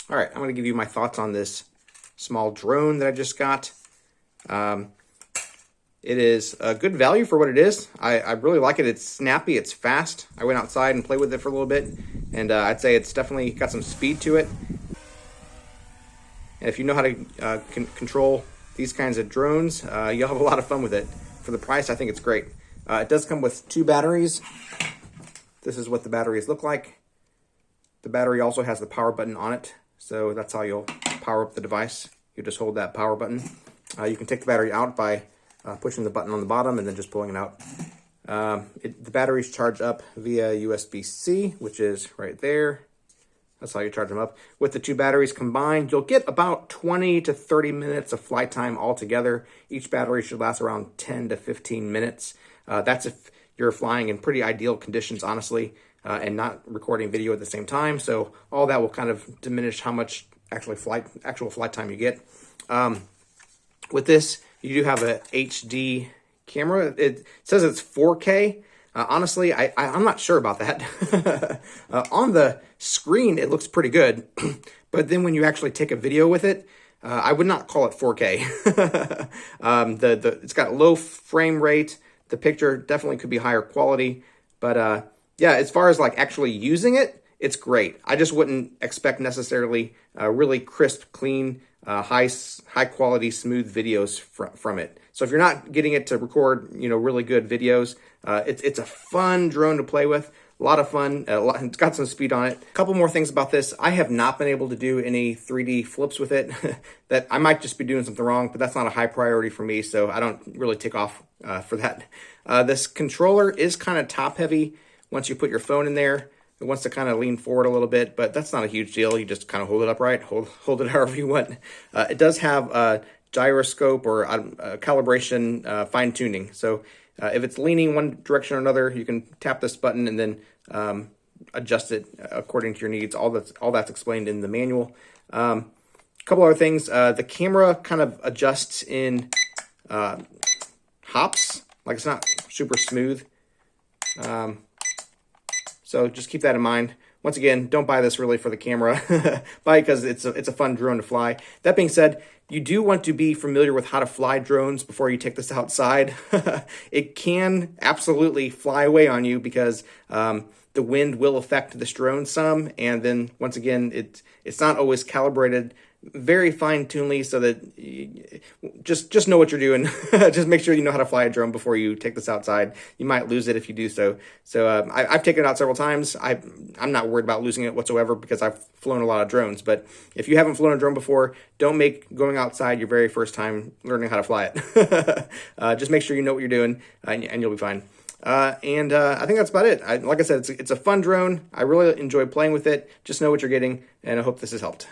All right, I'm going to give you my thoughts on this small drone that I just got. It is a good value for what it is. I really like it. It's snappy, it's fast. I went outside and played with it for a little bit, and I'd say it's definitely got some speed to it. And if you know how to control these kinds of drones, you'll have a lot of fun with it. For the price, I think it's great. It does come with 2 batteries. This is what the batteries look like. The battery also has the power button on it, so that's how you'll power up the device. You just hold that power button. You can take the battery out by pushing the button on the bottom and then just pulling it out. The batteries charge up via USB-C, which is right there. That's how you charge them up. With the 2 batteries combined, you'll get about 20 to 30 minutes of flight time altogether. Each battery should last around 10 to 15 minutes. That's if you're flying in pretty ideal conditions, honestly, and not recording video at the same time. So all that will kind of diminish how much actual flight time you get. With this, you do have a HD camera. It says it's 4K. Honestly, I'm not sure about that. On the screen, it looks pretty good. But then when you actually take a video with it, I would not call it 4K. It's got low frame rate. The picture definitely could be higher quality. But yeah, as far as like actually using it, it's great. I just wouldn't expect necessarily really crisp, clean, high quality, smooth videos from it. So if you're not getting it to record, really good videos, it's a fun drone to play with. A lot of fun. It's got some speed on it. A couple more things about this. I have not been able to do any 3D flips with it. That I might just be doing something wrong, but that's not a high priority for me, so I don't really take off for that. This controller is kind of top heavy. Once you put your phone in there, it wants to kind of lean forward a little bit, but that's not a huge deal. You just kind of hold it upright, hold it however you want. It does have a gyroscope or calibration fine tuning. So if it's leaning one direction or another, you can tap this button and then adjust it according to your needs. All that's explained in the manual. A couple other things. The camera kind of adjusts in hops. Like it's not super smooth. So just keep that in mind. Once again, don't buy this really for the camera. Buy it because it's a fun drone to fly. That being said, you do want to be familiar with how to fly drones before you take this outside. It can absolutely fly away on you because the wind will affect this drone some. And then once again, it's not always calibrated very fine-tunedly, so that just know what you're doing. Just make sure you know how to fly a drone before you take this outside. You might lose it if you do so. So I've taken it out several times. I'm not worried about losing it whatsoever because I've flown a lot of drones. But if you haven't flown a drone before, don't make going outside your very first time learning how to fly it. Just make sure you know what you're doing, and you'll be fine. I think that's about it. Like I said, it's a fun drone. I really enjoy playing with it. Just know what you're getting, and I hope this has helped.